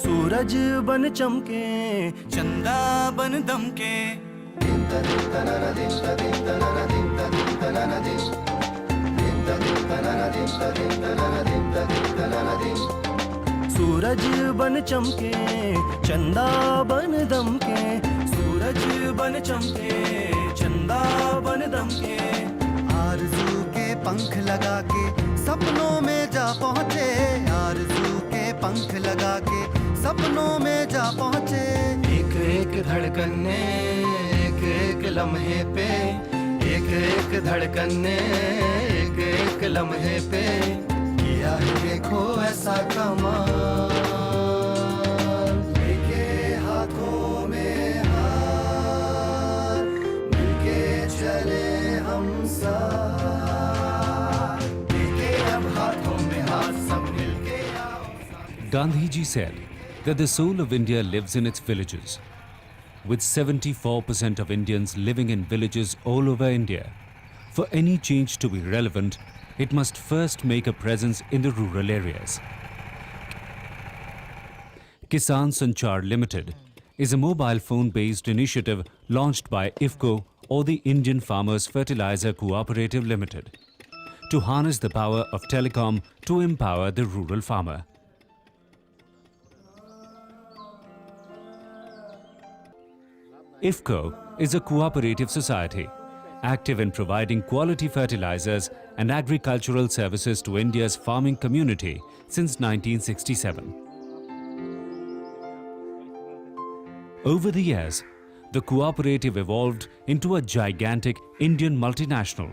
सूरज बन चमके, चंदा बन दमके, सूरज बन चमके, चंदा बन दमके, सूरज बन चमके, चंदा बन दमके। आरज़ू के पंख लगा के सपनों में जा पहुँचे, आरज़ू के पंख लगा के सपनों में जा पहुँचे। एक एक धड़कन ने एक एक लम्हे पे, एक एक धड़कन ने एक एक लम्हे पे किया है देखो ऐसा कमाल। लेके हाथों में हाथ, मिलके चले हम साथ, लेके अब हाथों में हाथ सब मिलके आओ। Gandhi ji said that the soul of India lives in its villages. With 74% of Indians living in villages all over India, for any change to be relevant, it must first make a presence in the rural areas. Kisan Sanchar Limited is a mobile phone-based initiative launched by IFFCO, or the Indian Farmers Fertilizer Cooperative Limited, to harness the power of telecom to empower the rural farmer. IFFCO is a cooperative society active in providing quality fertilizers and agricultural services to India's farming community since 1967. Over the years, the cooperative evolved into a gigantic Indian multinational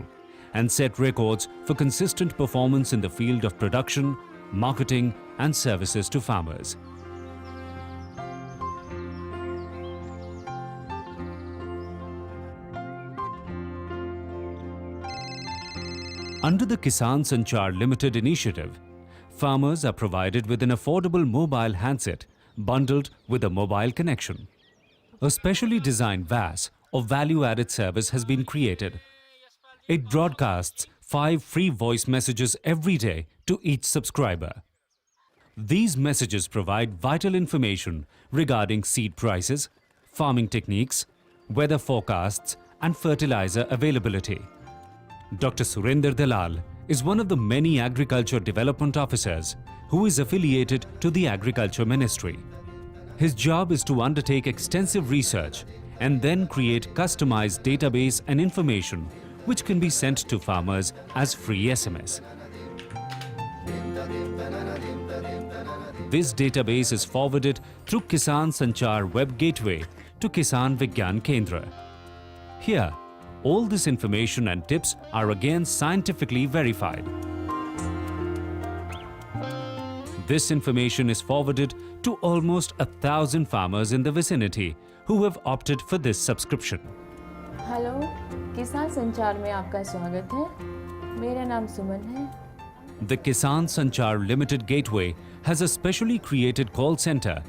and set records for consistent performance in the field of production, marketing and services to farmers. Under the Kisan Sanchar Limited initiative, farmers are provided with an affordable mobile handset bundled with a mobile connection. A specially designed VAS or value-added service has been created. It broadcasts 5 free voice messages every day to each subscriber. These messages provide vital information regarding seed prices, farming techniques, weather forecasts and fertilizer availability. Dr. Surinder Dalal is one of the many agriculture development officers who is affiliated to the Agriculture Ministry. His job is to undertake extensive research and then create customized database and information which can be sent to farmers as free SMS. This database is forwarded through Kisan Sanchar Web Gateway to Kisan Vigyan Kendra. Here, all this information and tips are again scientifically verified. This information is forwarded to almost 1,000 farmers in the vicinity who have opted for this subscription. Hello, किसान संचार में आपका स्वागत है। मेरा नाम सुमन है। The Kisan Sanchar Limited Gateway has a specially created call center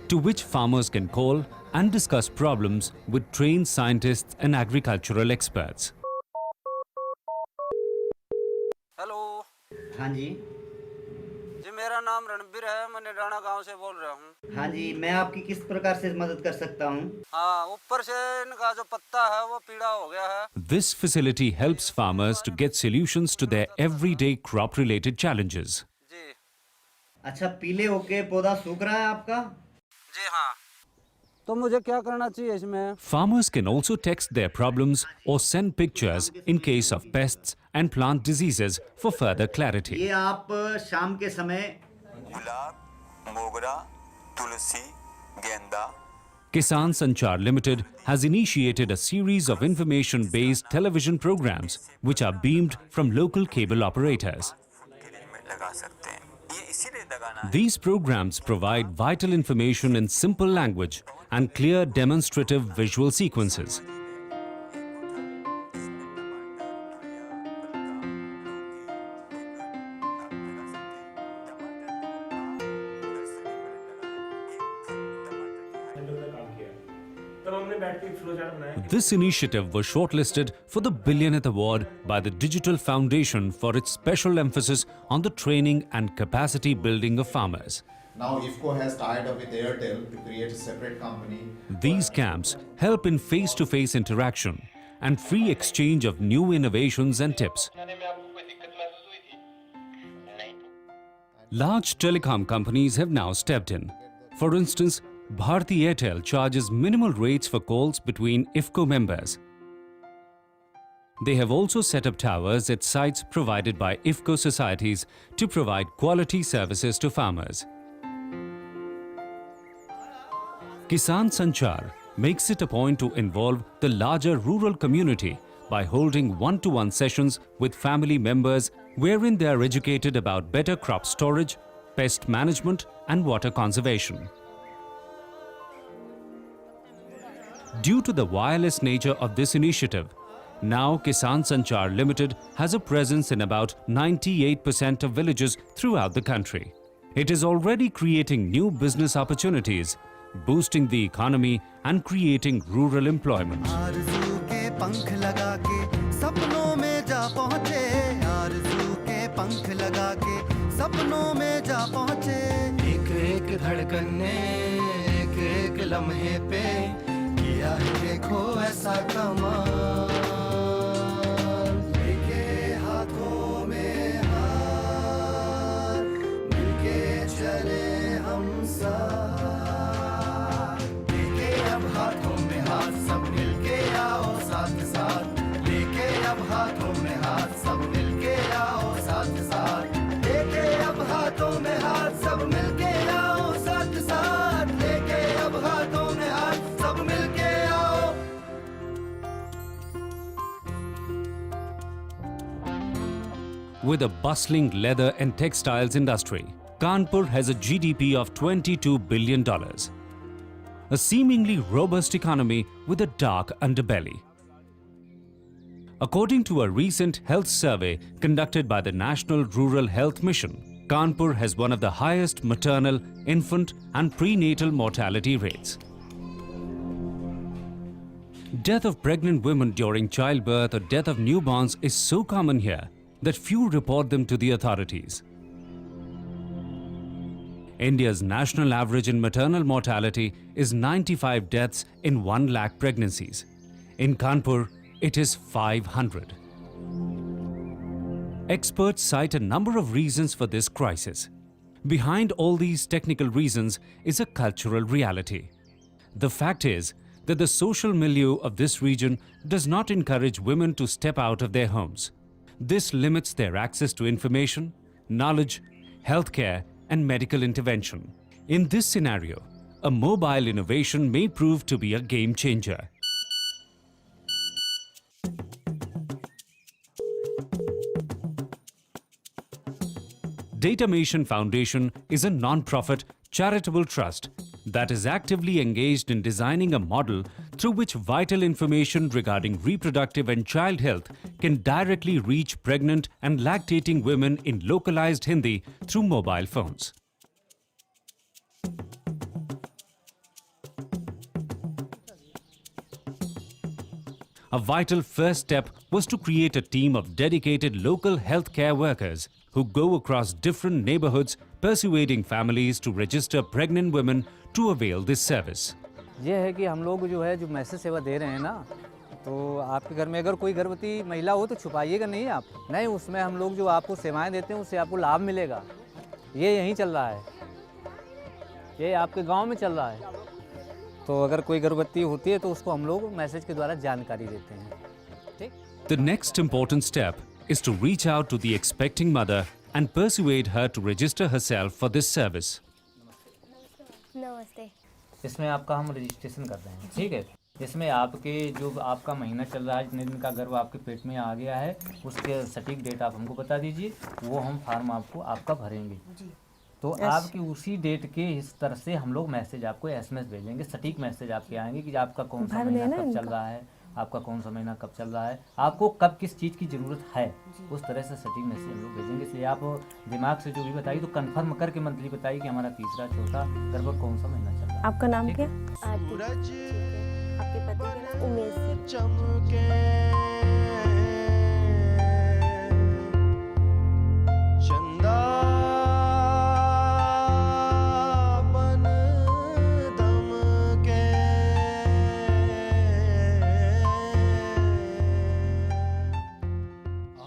to which farmers can call and discuss problems with trained scientists and agricultural experts. Hello हाँ जी। जी, मेरा नाम रणबीर है, मैं निडाना गांव से बोल रहा हूँ। हाँ जी, मैं आपकी किस प्रकार से मदद कर सकता हूँ? हाँ, ऊपर से इनका जो पत्ता है वो पीला हो गया है। This facility helps farmers to get solutions to their everyday crop-related challenges. जी अच्छा, पीले होके पौधा सूख रहा है आपका? जी हाँ। तो मुझे क्या करना चाहिए इसमें? Farmers can also text their problems or send pictures in case of pests and plant diseases for further clarity. ये आप शाम के समय गुलाब, मोगरा, तुलसी, गेंदा, Kisan Sanchar Limited has initiated a series of information-based television programs which are beamed from local cable operators. These programs provide vital information in simple language and clear demonstrative visual sequences. This initiative was shortlisted for the Billionth Award by the Digital Foundation for its special emphasis on the training and capacity building of farmers. Now IFCO has tied up with Airtel to create a separate company. These camps help in face-to-face interaction and free exchange of new innovations and tips. Large telecom companies have now stepped in. For instance, Bharti Airtel charges minimal rates for calls between IFCO members. They have also set up towers at sites provided by IFCO societies to provide quality services to farmers. Kisan Sanchar makes it a point to involve the larger rural community by holding one-to-one sessions with family members wherein they are educated about better crop storage, pest management and water conservation. Due to the wireless nature of this initiative, now Kisan Sanchar Limited has a presence in about 98% of villages throughout the country. It is already creating new business opportunities, boosting the economy and creating rural employment. आरज़ू के पंख लगा के सपनों में जा पहुँचे, आरज़ू के पंख लगा के सपनों में जा पहुँचे। एक एक धड़कन ने एक एक लम्हे पे किया है देखो ऐसा कमाल। लेके हाथों में हाथ मिलके चले हम साथ, लेके अब हाथों में हाथ सब मिलके आओ साथ साथ, लेके अब हाथों में हाथ सब मिलके आओ साथ साथ, लेके अब हाथों में हाथ सब मिलके आओ साथ साथ, लेके अब हाथों में हाथ सब मिलके आओ। With a bustling leather and textiles industry, Kanpur has a GDP of $22 billion. A seemingly robust economy with a dark underbelly. According to a recent health survey conducted by the National Rural Health Mission, Kanpur has one of the highest maternal, infant and prenatal mortality rates. Death of pregnant women during childbirth or death of newborns is so common here that few report them to the authorities. India's national average in maternal mortality is 95 deaths in 1 lakh pregnancies. In Kanpur, it is 500. Experts cite a number of reasons for this crisis. Behind all these technical reasons is a cultural reality. The fact is that the social milieu of this region does not encourage women to step out of their homes. This limits their access to information, knowledge, healthcare, and medical intervention. In this scenario, a mobile innovation may prove to be a game changer. Datamation Foundation is a non-profit charitable trust that is actively engaged in designing a model through which vital information regarding reproductive and child health can directly reach pregnant and lactating women in localized Hindi through mobile phones. A vital first step was to create a team of dedicated local healthcare workers who go across different neighborhoods persuading families to register pregnant women to avail this service. ये है कि हम लोग जो है जो message सेवा दे रहे हैं ना, तो आपके घर में अगर कोई गर्भवती महिला हो तो छुपाइएगा नहीं आप, नहीं, उसमें हम लोग जो आपको सेवाएं देते हैं उससे आपको लाभ मिलेगा। ये यहीं चल रहा है, ये आपके गांव में चल रहा है। तो अगर कोई गर्भवती होती है तो उसको हम लोग मैसेज के द्वारा जानकारी देते हैं। ठीक? The next important step is to reach out to the expecting mother and persuade her to register herself for this service. नमस्ते। इसमें आपका हम रजिस्ट्रेशन कर रहे हैं, ठीक है। इसमें आपके जो आपका महीना चल रहा है, जितने दिन का गर्भ आपके पेट में आ गया है, उसके सटीक डेट आप हमको बता दीजिए, वो हम फार्म आपको आपका भरेंगे। तो आपकी उसी डेट के इस तरह से हम लोग मैसेज आपको एसएमएस भेजेंगे, सटीक मैसेज आपके आएंगे कि आपका कौन सा महीना कब चल रहा है, आपका कौन सा महीना कब चल रहा है, आपको कब किस चीज़ की ज़रूरत है, उस तरह से सटीक मैसेज हम लोग भेजेंगे। इसलिए आप दिमाग से जो भी बताइए तो कंफर्म करके मंथली बताइए कि हमारा तीसरा चौथा गर्भ कौन सा महीना चल रहा है। आपका नाम ठीक क्या? है? आपके पति का नाम? उमेश सिंह। चंदा बन दमके,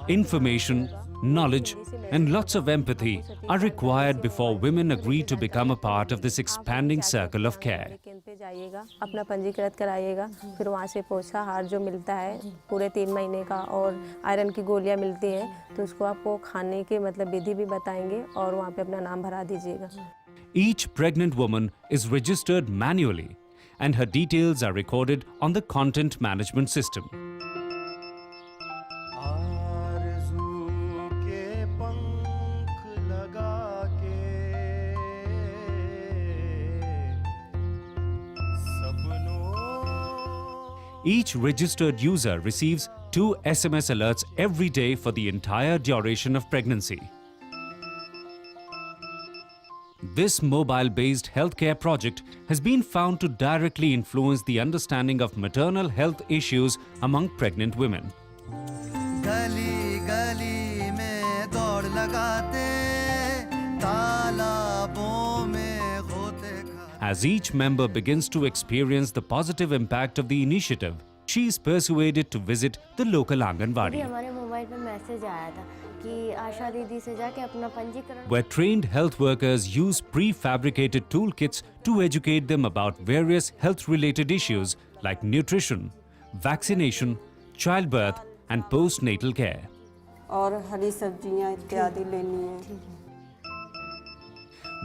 Information, knowledge, and lots of empathy are required before women agree to become a part of this expanding circle of care. केंद्र पे जाइएगा, अपना पंजीकृत कराइएगा, फिर वहाँ से पोषाहार जो मिलता है पूरे 3 महीने का और आयरन की गोलियाँ मिलती हैं, तो उसको आपको खाने के मतलब विधि भी बताएंगे और वहाँ पे अपना नाम भरा दीजिएगा। Each pregnant woman is registered manually and her details are recorded on the content management system. आरज़ू के पंख लगा के सपनों। Each registered user receives 2 SMS alerts every day for the entire duration of pregnancy. This mobile-based healthcare project has been found to directly influence the understanding of maternal health issues among pregnant women. गली गली में दौड़ लगाते, तालाबों में गोते खाते। As each member begins to experience the positive impact of the initiative, she is persuaded to visit the local अभी Anganwadi, हमारे मोबाइल पे मैसेज आया था कि आशा दीदी से जाके अपना पंजीकरण। where trained health workers use prefabricated toolkits to educate them about various health-related issues like nutrition, vaccination, childbirth, and postnatal care. और हरी सब्जियां इत्यादि लेनी है।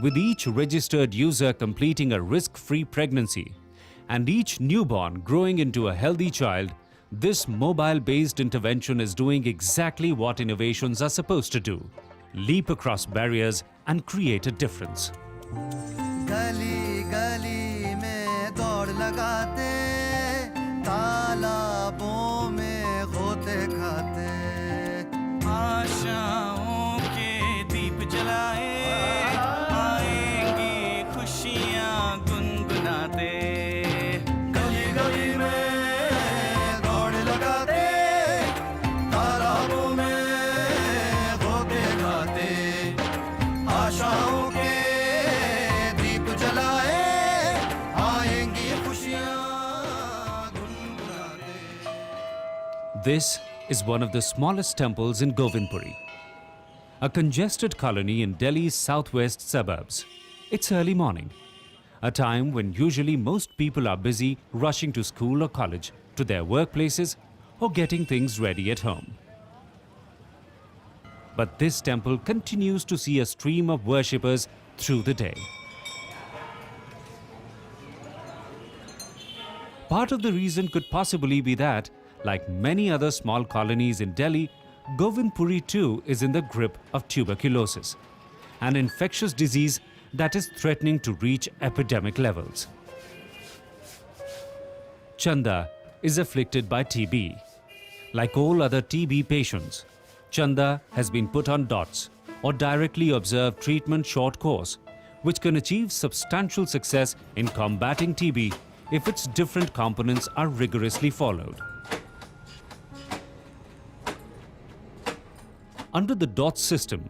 With each registered user completing a risk-free pregnancy and each newborn growing into a healthy child, this mobile-based intervention is doing exactly what innovations are supposed to do: leap across barriers and create a difference. गली गली में दौड़ लगाते, तालाबों में गोते खाते। आशाओं के दीप जलाए, आएंगी खुशियाँ गुनगुनाते। गली गली में दौड़ लगाते, तालाबों में गोते खाते। आशाओं के दीप जलाए, आएंगी खुशियाँ गुनगुनाते। This is one of the smallest temples in Govindpuri, a congested colony in Delhi's southwest suburbs. It's early morning, a time when usually most people are busy rushing to school or college, to their workplaces, or getting things ready at home. But this temple continues to see a stream of worshippers through the day. Part of the reason could possibly be that, like many other small colonies in Delhi, Govindpuri too is in the grip of tuberculosis, an infectious disease that is threatening to reach epidemic levels. Chanda is afflicted by TB. Like all other TB patients, Chanda has been put on DOTS, or directly observed treatment short course, which can achieve substantial success in combating TB if its different components are rigorously followed. Under the DOTS system,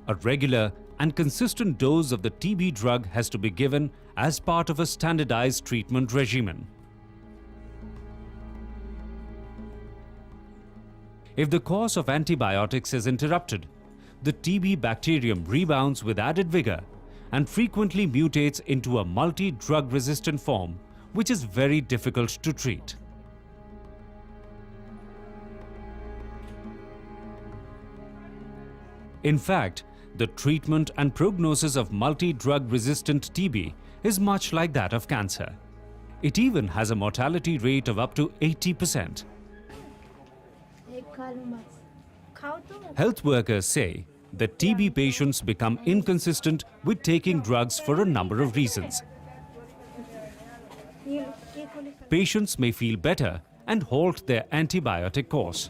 a regular and consistent dose of the TB drug has to be given as part of a standardized treatment regimen. If the course of antibiotics is interrupted, the TB bacterium rebounds with added vigor and frequently mutates into a multi-drug resistant form, which is very difficult to treat. In fact, the treatment and prognosis of multi-drug resistant TB is much like that of cancer. It even has a mortality rate of up to 80%. Health workers say that TB patients become inconsistent with taking drugs for a number of reasons. Patients may feel better and halt their antibiotic course.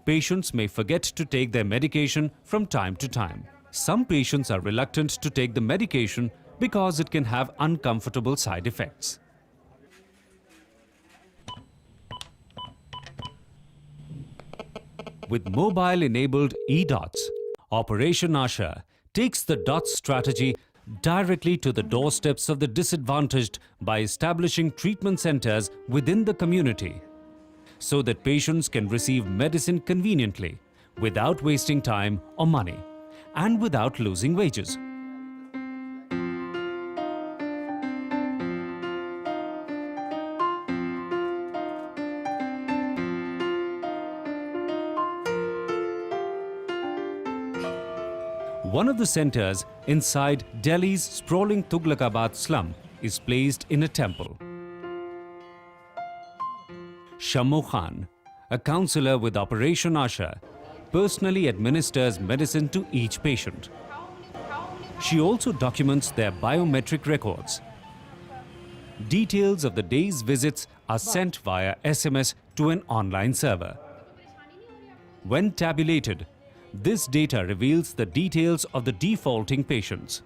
Patients may forget to take their medication from time to time. Some patients are reluctant to take the medication because it can have uncomfortable side effects. With mobile-enabled e-dots, Operation Asha takes the DOTS strategy directly to the doorsteps of the disadvantaged by establishing treatment centers within the community, so that patients can receive medicine conveniently, without wasting time or money, and without losing wages. One of the centers inside Delhi's sprawling Tughlakabad slum is placed in a temple. Shammo Khan, a counsellor with Operation Asha, personally administers medicine to each patient. She also documents their biometric records. Details of the day's visits are sent via SMS to an online server. When tabulated, this data reveals the details of the defaulting patients.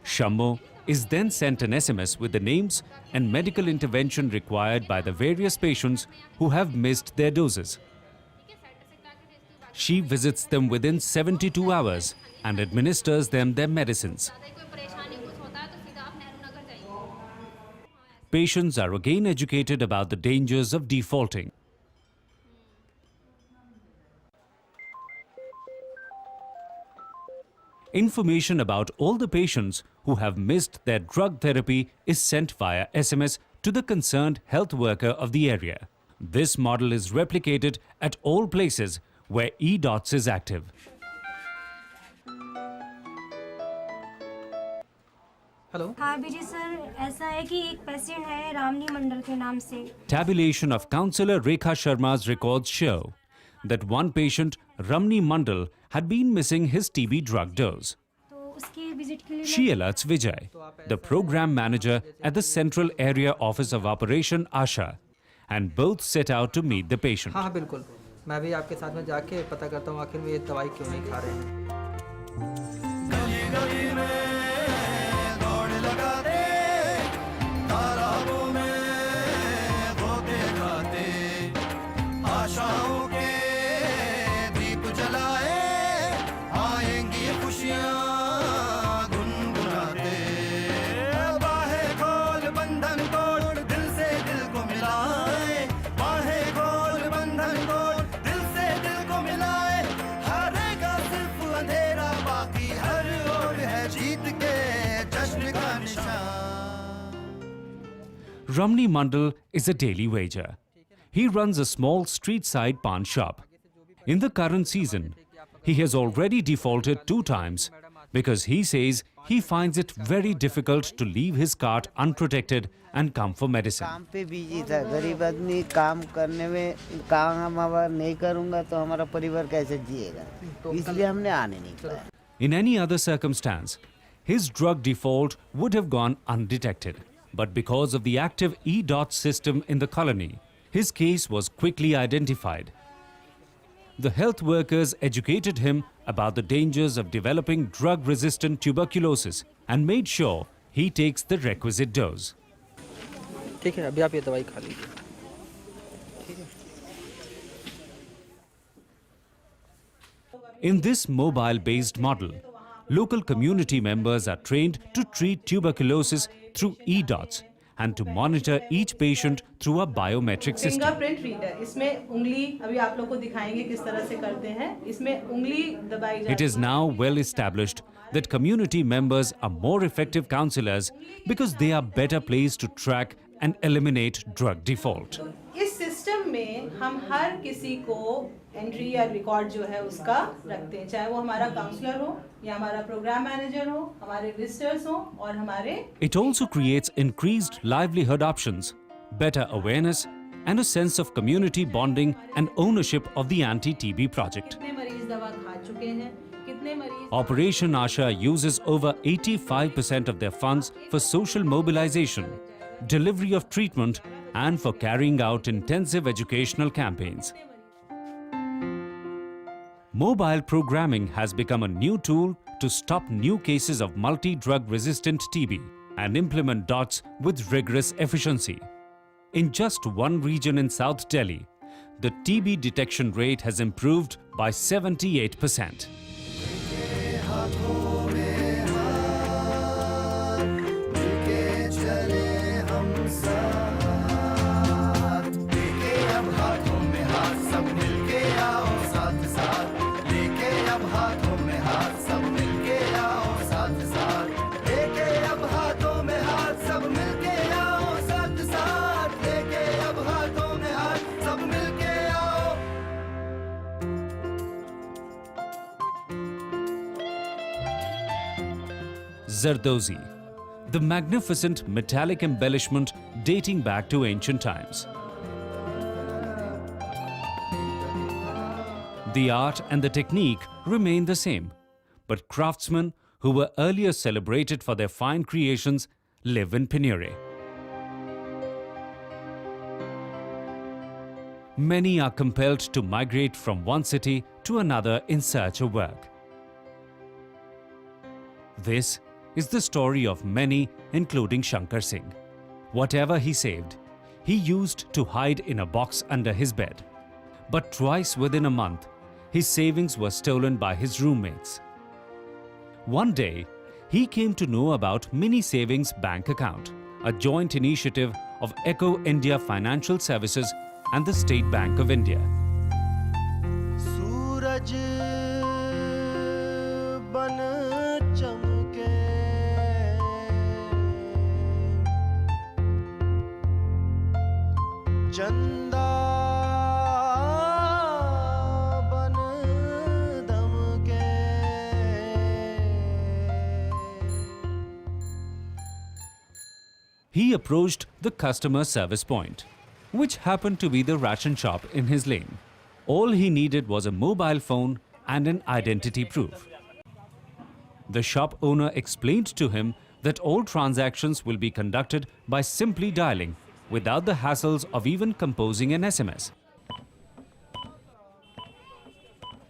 Shammo is then sent an SMS with the names and medical intervention required by the various patients who have missed their doses. She visits them within 72 hours and administers them their medicines. Patients are again educated about the dangers of defaulting. Information about all the patients who have missed their drug therapy is sent via SMS to the concerned health worker of the area. This model is replicated at all places where e-dots is active. Hello हाँ बीजी sir ऐसा है कि एक patient है रामनी मंडल के नाम से Tabulation of counsellor Rekha Sharma's records show that one patient, Ramni Mandal, had been missing his TB drug dose. तो उसकी विजिट के लिए She alerts Vijay, the program manager at the Central Area Office of Operation Asha, and both set out to meet the patient. हाँ बिल्कुल मैं भी आपके साथ में जाके पता करता हूँ आखिर में ये दवाई क्यों नहीं खा रहे हैं आशाओं के दीप जलाए आएंगी खुशियाँ गुनगुनाते बाहें खोल बंधन तोड़ दिल से दिल को मिलाए बाहें खोल बंधन तोड़ दिल से दिल को मिलाए हारेगा सिर्फ अंधेरा बाकी हर ओर है जीत के जश्न का निशान. Ramni Mandal is a daily wager. He runs a small street-side pawn shop. In the current season, he has already defaulted 2 times because he says he finds it very difficult to leave his cart unprotected and come for medicine. काम पे busy था गरीब आदमी काम करने में काम अगर नहीं करूँगा तो हमारा परिवार कैसे जिएगा इसलिए हमने आने नहीं पाया. In any other circumstance, his drug default would have gone undetected. But because of the active e-dot system in the colony, his case was quickly identified. The health workers educated him about the dangers of developing drug-resistant tuberculosis and made sure he takes the requisite dose. ठीक है अभी आप ये दवाई खा लीजिए In this mobile-based model, local community members are trained to treat tuberculosis through e-dots and to monitor each patient through a biometric system. Fingerprint reader इसमें उंगली अभी आप लोग को दिखाएंगे किस तरह से करते हैं इसमें उंगली दबाई जाती है. It is now well established that community members are more effective counselors because they are better placed to track and eliminate drug default. इस सिस्टम में हम हर किसी को एंट्री या रिकॉर्ड जो है उसका रखते हैं, चाहे वो हमारा काउंसलर हो या हमारा प्रोग्राम मैनेजर हो, हमारे विजिटर्स हो और हमारे। It also creates increased livelihood options, better awareness, and a sense of community bonding and ownership of the anti-TB project. कितने मरीज दवा खा चुके हैं, कितने मरीज। Operation Asha uses over 85% of their funds for social mobilization, delivery of treatment, and for carrying out intensive educational campaigns. Mobile programming has become a new tool to stop new cases of multi-drug resistant TB and implement DOTS with rigorous efficiency. In just one region in South Delhi, the TB detection rate has improved by 78%. Zardozi, the magnificent metallic embellishment dating back to ancient times. The art and the technique remain the same, but craftsmen who were earlier celebrated for their fine creations live in penury. Many are compelled to migrate from one city to another in search of work. This is the story of many, including Shankar Singh. Whatever he saved, he used to hide in a box under his bed. But twice within a month, his savings were stolen by his roommates. One day, he came to know about Mini Savings Bank Account, a joint initiative of Echo India Financial Services and the State Bank of India. सूरज बन चमके चंदा बन दमके। He approached the customer service point, which happened to be the ration shop in his lane. All he needed was a mobile phone and an identity proof. The shop owner explained to him that all transactions will be conducted by simply dialing, without the hassles of even composing an SMS.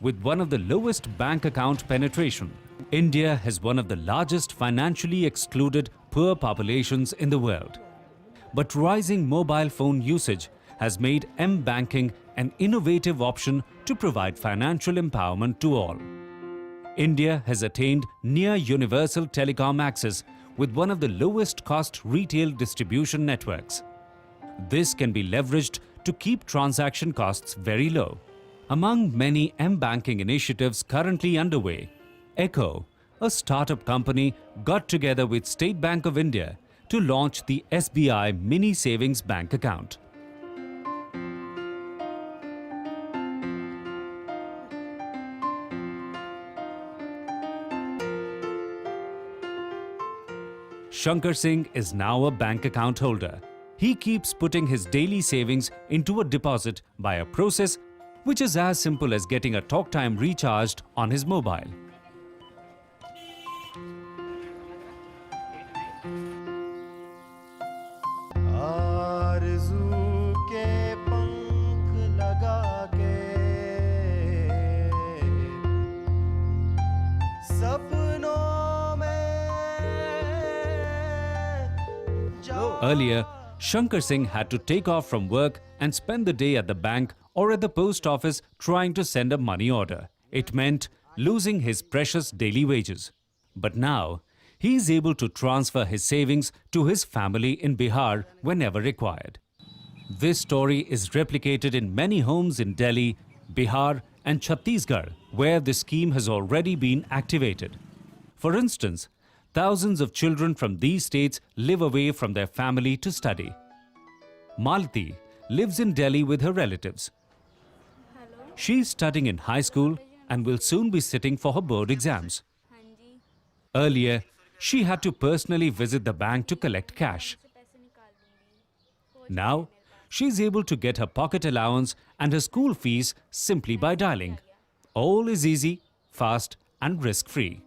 With one of the lowest bank account penetration, India has one of the largest financially excluded poor populations in the world. But rising mobile phone usage has made M-banking an innovative option to provide financial empowerment to all. India has attained near universal telecom access with one of the lowest cost retail distribution networks. This can be leveraged to keep transaction costs very low. Among many M-banking initiatives currently underway, Echo, a startup company, got together with State Bank of India to launch the SBI Mini Savings Bank Account. Shankar Singh is now a bank account holder. He keeps putting his daily savings into a deposit by a process which is as simple as getting a talk time recharged on his mobile. आरज़ू के पंख लगा के सपनों में Earlier, Shankar Singh had to take off from work and spend the day at the bank or at the post office trying to send a money order. It meant losing his precious daily wages. But now, he is able to transfer his savings to his family in Bihar whenever required. This story is replicated in many homes in Delhi, Bihar and Chhattisgarh, where this scheme has already been activated. For instance, thousands of children from these states live away from their family to study. Malati, lives in Delhi with her relatives. She is studying in high school and will soon be sitting for her board exams. Earlier, she had to personally visit the bank to collect cash. Now, she is able to get her pocket allowance and her school fees simply by dialing. All is easy, fast and risk-free.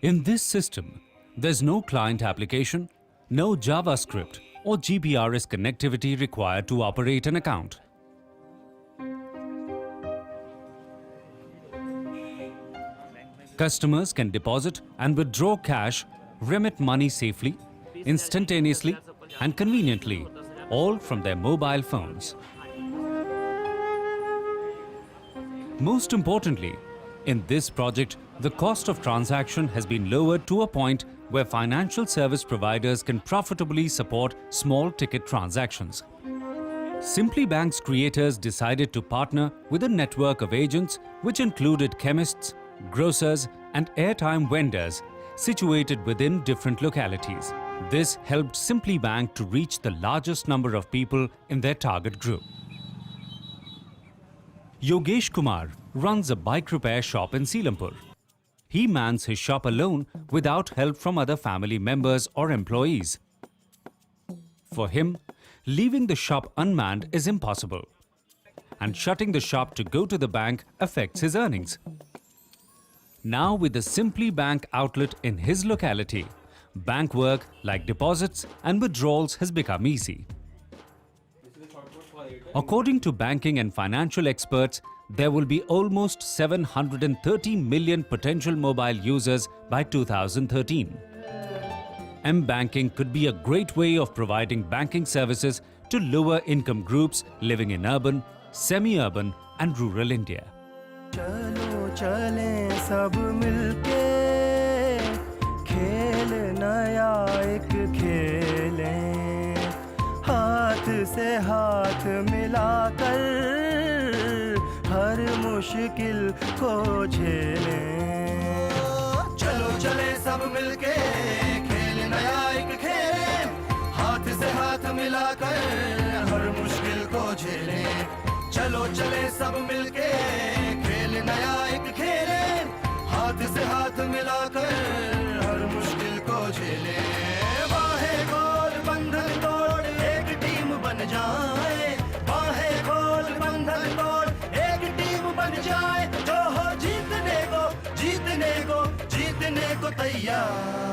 In this system, there's no client application, no JavaScript or GPRS connectivity required to operate an account. Customers can deposit and withdraw cash, remit money safely, instantaneously and conveniently, all from their mobile phones. Most importantly, in this project, the cost of transaction has been lowered to a point where financial service providers can profitably support small ticket transactions. Simply Bank's creators decided to partner with a network of agents which included chemists, grocers and airtime vendors situated within different localities. This helped Simply Bank to reach the largest number of people in their target group. Yogesh Kumar runs a bike repair shop in Selampur. He mans his shop alone without help from other family members or employees. For him, leaving the shop unmanned is impossible, and shutting the shop to go to the bank affects his earnings. Now, with the Simply Bank outlet in his locality, bank work like deposits and withdrawals has become easy. According to banking and financial experts, there will be almost 730 million potential mobile users by 2013. M-Banking could be a great way of providing banking services to lower income groups living in urban, semi-urban and rural India. चलो चलें सब मिलके खेल नया एक खेलें हाथ से हाथ मिलाकर हर मुश्किल को झेलें चलो चले सब मिलके खेल नया एक खेलें हाथ से हाथ मिलाकर हर मुश्किल को झेलें चलो चले सब मिलके नया एक खेले हाथ से हाथ मिलाकर हर मुश्किल को झेले बाहें खोल बंधन तोड़ एक टीम बन जाए बाहें खोल बंधन तोड़ एक टीम बन जाए जो हो जीतने को तैयार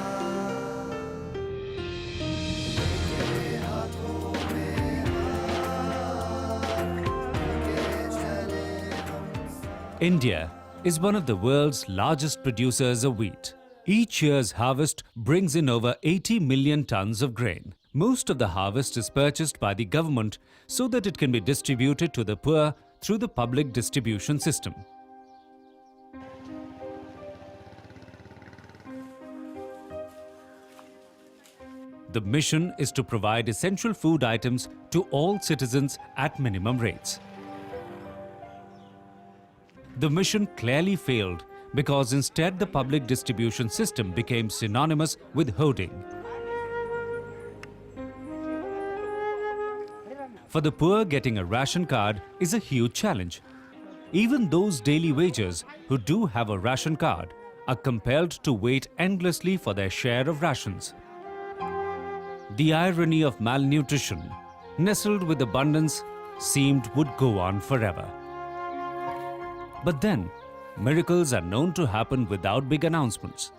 India is one of the world's largest producers of wheat. Each year's harvest brings in over 80 million tons of grain. Most of the harvest is purchased by the government so that it can be distributed to the poor through the public distribution system. The mission is to provide essential food items to all citizens at minimum rates. The mission clearly failed because instead the public distribution system became synonymous with hoarding. For the poor, getting a ration card is a huge challenge. Even those daily wagers who do have a ration card are compelled to wait endlessly for their share of rations. The irony of malnutrition, nestled with abundance, seemed would go on forever. But then, miracles are known to happen without big announcements.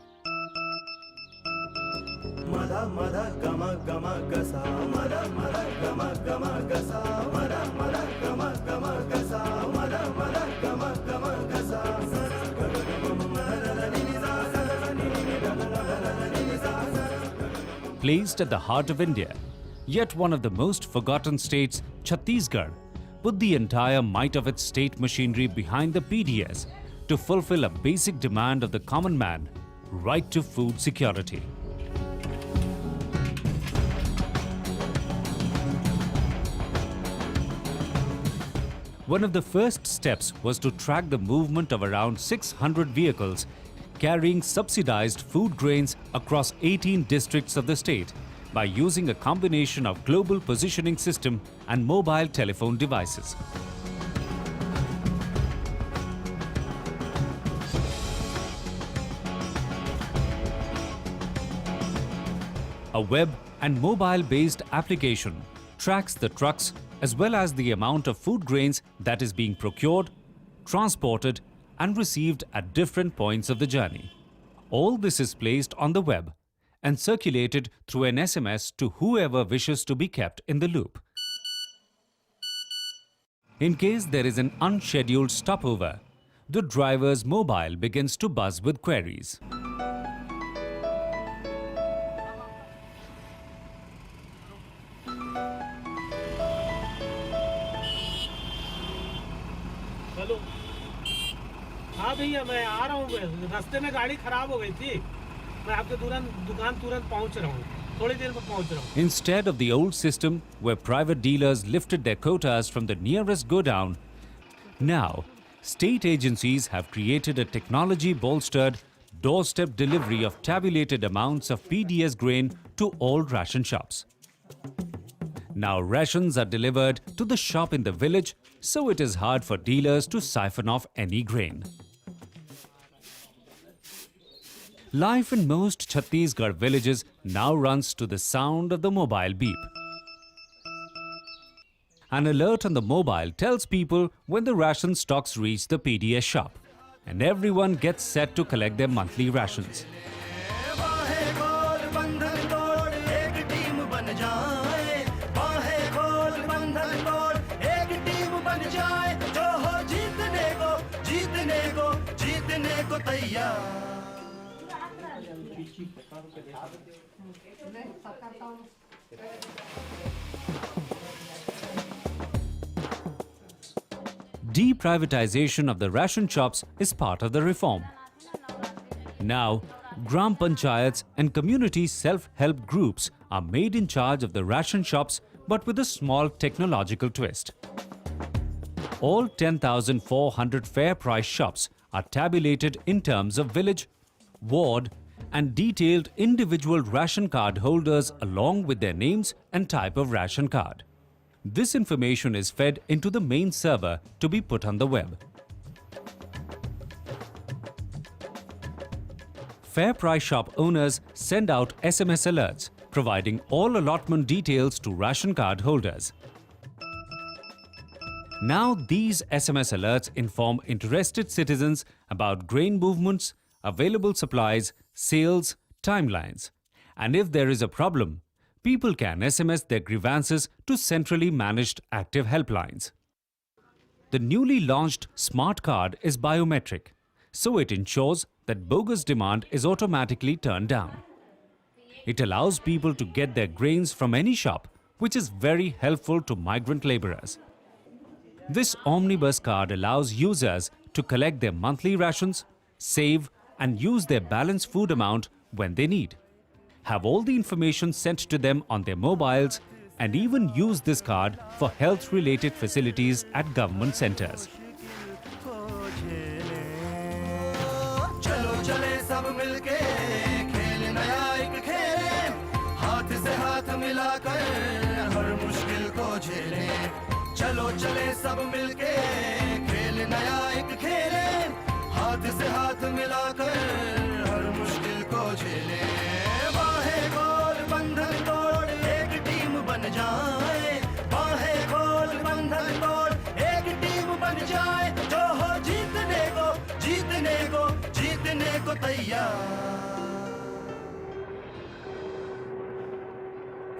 Placed at the heart of India, yet one of the most forgotten states, Chhattisgarh, put the entire might of its state machinery behind the PDS to fulfill a basic demand of the common man, right to food security. One of the first steps was to track the movement of around 600 vehicles carrying subsidized food grains across 18 districts of the state by using a combination of global positioning system and mobile telephone devices. A web and mobile-based application tracks the trucks as well as the amount of food grains that is being procured, transported and received at different points of the journey. All this is placed on the web and circulated through an SMS to whoever wishes to be kept in the loop. In case there is an unscheduled stopover, the driver's mobile begins to buzz with queries. Hello, हाँ भैया मैं आ रहा हूँ, रास्ते में गाड़ी खराब हो गई थी, मैं आपके दुकान तुरंत पहुँच रहा हूँ, थोड़ी देर में पहुँच रहा हूँ. Instead of the old system where private dealers lifted their quotas from the nearest godown, now state agencies have created a technology-bolstered doorstep delivery of tabulated amounts of PDS grain to all ration shops. Now rations are delivered to the shop in the village, so it is hard for dealers to siphon off any grain. Life in most Chhattisgarh villages now runs to the sound of the mobile beep. An alert on the mobile tells people when the ration stocks reach the PDS shop, and everyone gets set to collect their monthly rations. Deprivatization of the ration shops is part of the reform. Now, Gram Panchayats and community self-help groups are made in charge of the ration shops, but with a small technological twist. All 10,400 fair price shops are tabulated in terms of village, ward and detailed individual ration card holders along with their names and type of ration card. This information is fed into the main server to be put on the web. Fair price shop owners send out SMS alerts providing all allotment details to ration card holders. Now these SMS alerts inform interested citizens about grain movements, available supplies, sales, timelines. And if there is a problem, people can SMS their grievances to centrally managed active helplines. The newly launched Smart Card is biometric, so it ensures that bogus demand is automatically turned down. It allows people to get their grains from any shop, which is very helpful to migrant laborers. This omnibus card allows users to collect their monthly rations, save and use their balance food amount when they need, have all the information sent to them on their mobiles, and even use this card for health-related facilities at government centers. चलो चले सब मिलके खेल नया एक खेलें, हाथ से हाथ मिलाकर हर मुश्किल को झेलें. चलो चले सब मिलके खेल नया एक खेलें, हाथ से हाथ मिलाकर हर मुश्किल को झेलें. बाहें खोल बंधन तोड़ एक टीम बन जाए, बाहें खोल बंधन तोड़ एक टीम बन जाए, जो हो जीतने को जीतने को जीतने को तैयार.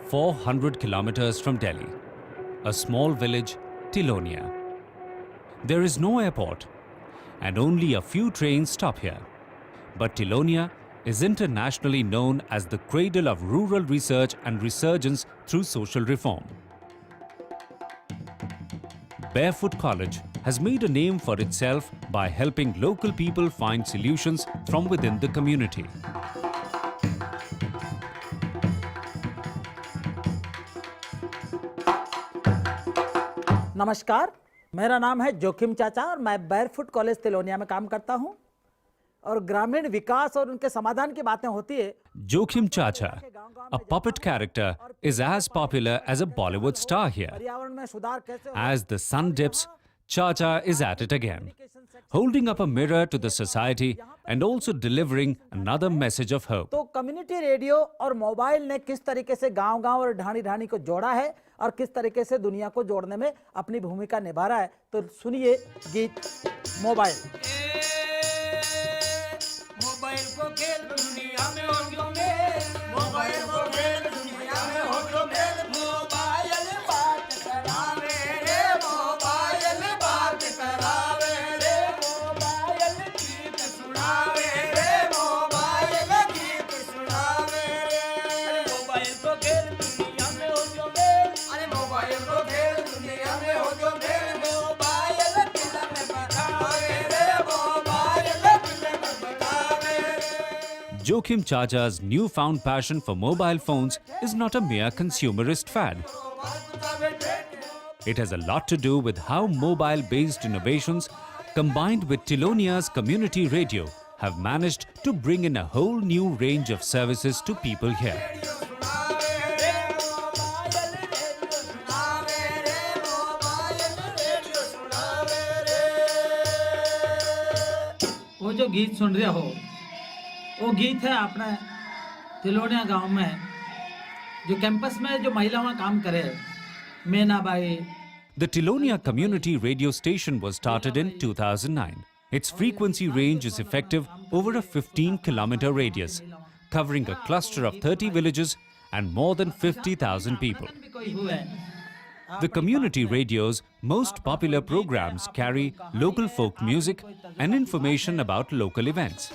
400 kilometers from Delhi, a small village, Tilonia. There is no airport and only a few trains stop here. But Tilonia is internationally known as the cradle of rural research and resurgence through social reform. Barefoot College has made a name for itself by helping local people find solutions from within the community. नमस्कार, मेरा नाम है जोखिम चाचा और मैं बैरफुट college Tilonia में काम करता हूँ. और ग्रामीण विकास और उनके समाधान की बातें होती है। Joachim Chacha, a puppet character, is as popular as a Bollywood star here. पर्यावरण में सुधार कैसे As the sun dips, Chacha is at it again, holding up a mirror to the society and also delivering another message of hope. तो community radio और mobile ने किस तरीके से गांव-गांव और ढाणी-ढाणी को जोड़ा है और किस तरीके से दुनिया को जोड़ने में अपनी भूमिका निभा रहा है, तो सुनिए गीत मोबाइल। मोबाइल को खेल दुनिया में हो जो मेल, मोबाइल को खेल दुनिया में हो जो मेल, मोबाइल बात करावे रे, मोबाइल बात करावे रे, मोबाइल गीत सुनावे रे, मोबाइल गीत सुनावे रे। मोबाइल को खेल दुनिया में हो जो मेल, अरे मोबाइल को खेल दुनिया में हो जो मेल, मोबाइल फिल्म बतावे रे, मोबाइल फिल्म बतावे रे। Joachim Chacha's newfound passion for mobile phones is not a mere consumerist fad. It has a lot to do with how mobile-based innovations, combined with Tilonia's community radio, have managed to bring in a whole new range of services to people here. वो जो गीत सुन रहे हो, वो गीत है अपने तिलोनिया गांव में जो कैंपस में जो महिलाएं काम करे, Meenabai. The Tilonia community radio station was started in 2009. Its frequency range is effective over a 15-kilometer radius, covering a cluster of 30 villages and more than 50,000 people. The community radio's most popular programs carry local folk music and information about local events.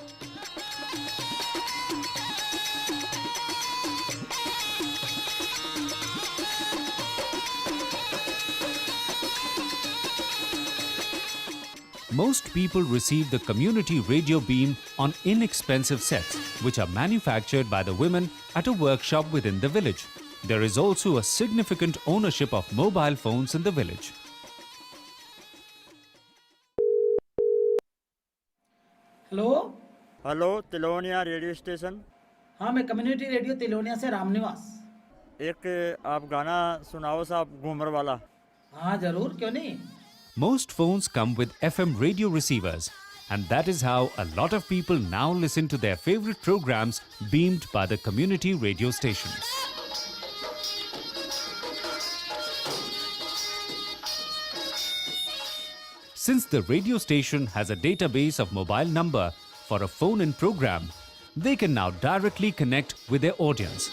Most people receive the community radio beam on inexpensive sets, which are manufactured by the women at a workshop within the village. There is also a significant ownership of mobile phones in the village. Hello hello Tilonia radio station. हाँ, मैं community radio Tilonia से रामनिवास। एक आप गाना सुनाओ साहब, घूमर वाला। हाँ जरूर, क्यों नहीं। Most phones come with FM radio receivers, and that is how a lot of people now listen to their favorite programs beamed by the community radio station. Since the radio station has a database of mobile number for a phone-in program, they can now directly connect with their audience.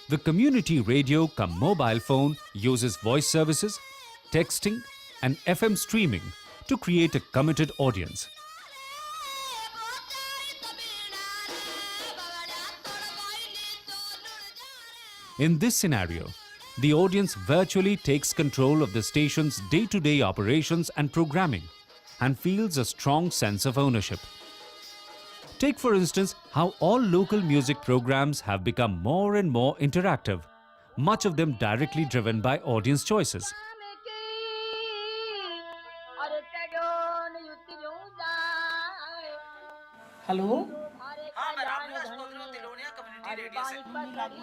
The community radio cum mobile phone uses voice services, texting, and FM streaming to create a committed audience. In this scenario, the audience virtually takes control of the station's day-to-day operations and programming and feels a strong sense of ownership. Take for instance how all local music programs have become more and more interactive, much of them directly driven by audience choices. Hello, हाँ मैं रामनिवास बोल रहा हूँ Tilonia community radio से।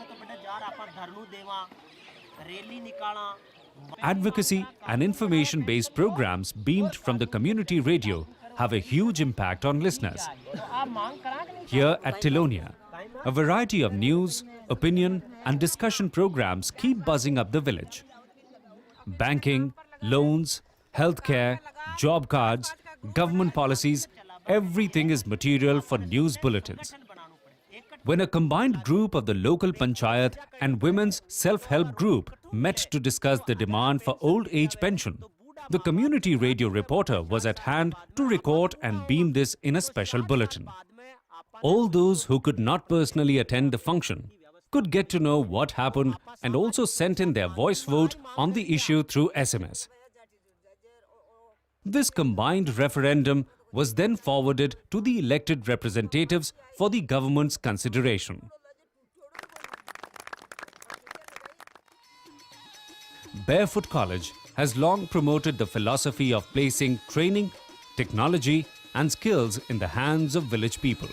तो बेटा जा रहा पर धरलू देवा रैली निकाला। Advocacy and information-based programs beamed from the community radio have a huge impact on listeners. Here at Tilonia, a variety of news, opinion and discussion programs keep buzzing up the village. Banking, loans, healthcare, job cards, government policies, everything is material for news bulletins. When a combined group of the local panchayat and women's self-help group met to discuss the demand for old age pension, the community radio reporter was at hand to record and beam this in a special bulletin. All those who could not personally attend the function could get to know what happened and also sent in their voice vote on the issue through SMS. This combined referendum was then forwarded to the elected representatives for the government's consideration. Barefoot College has long promoted the philosophy of placing training, technology and skills in the hands of village people.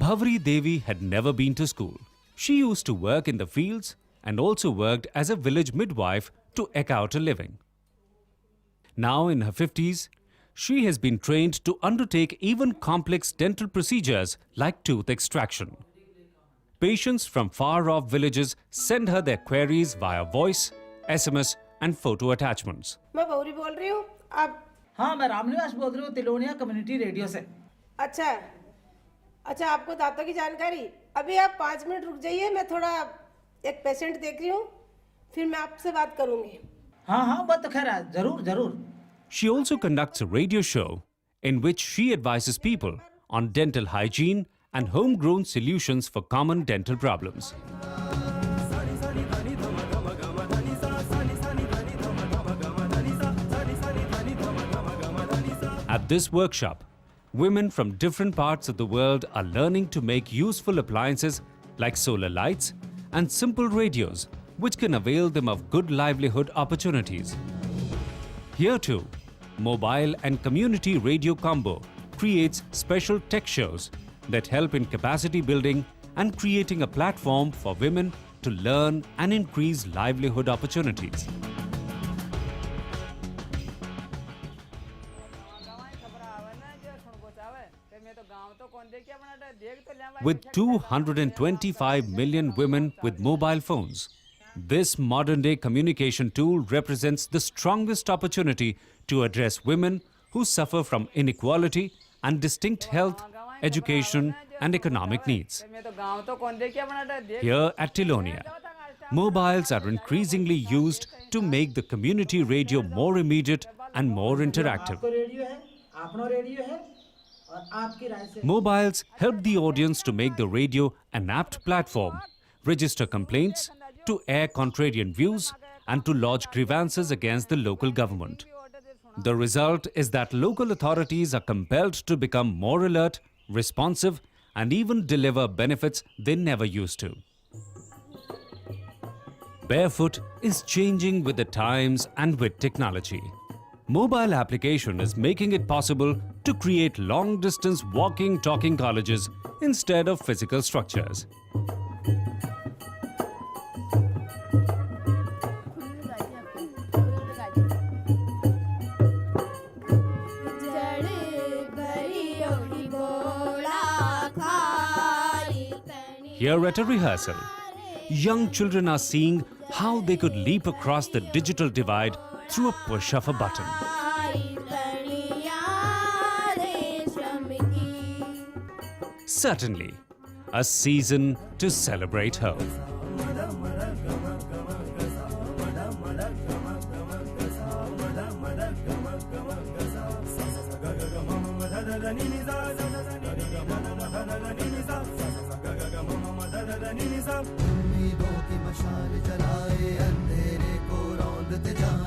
Bhavri Devi had never been to school. She used to work in the fields and also worked as a village midwife to eke out a living. Now in her 50s, she has been trained to undertake even complex dental procedures like tooth extraction. Patients from far-off villages send her their queries via voice, SMS and photo attachments. मैं गौरी बोल रही हूँ। आप? हाँ, मैं रामनिवास बोल रही हूँ तिलोनिया कम्युनिटी रेडियो से। अच्छा आपको दांतों की जानकारी। अभी आप 5 मिनट रुक जाइए, मैं थोड़ा एक पेशेंट देख रही हूँ, फिर मैं आपसे बात करूँगी। हाँ, वो तो खैर है, जरूर। She also conducts a radio show in which she advises people on dental hygiene and homegrown solutions for common dental problems. At this workshop, women from different parts of the world are learning to make useful appliances like solar lights and simple radios, which can avail them of good livelihood opportunities. Here too, mobile and community radio combo creates special tech shows that help in capacity building and creating a platform for women to learn and increase livelihood opportunities. With 225 million women with mobile phones, this modern-day communication tool represents the strongest opportunity to address women who suffer from inequality and distinct health, education and economic needs. Here at Tilonia, mobiles are increasingly used to make the community radio more immediate and more interactive. Mobiles help the audience to make the radio an apt platform, register complaints, to air contrarian views and to lodge grievances against the local government. The result is that local authorities are compelled to become more alert, responsive and even deliver benefits they never used to. Barefoot is changing with the times and with technology. Mobile application is making it possible to create long-distance walking, talking colleges instead of physical structures. Here at a rehearsal, young children are seeing how they could leap across the digital divide through a push of a button. Certainly, a season to celebrate hope. उम्मीदों की मशाल जलाए अंधेरे को रौंदते जा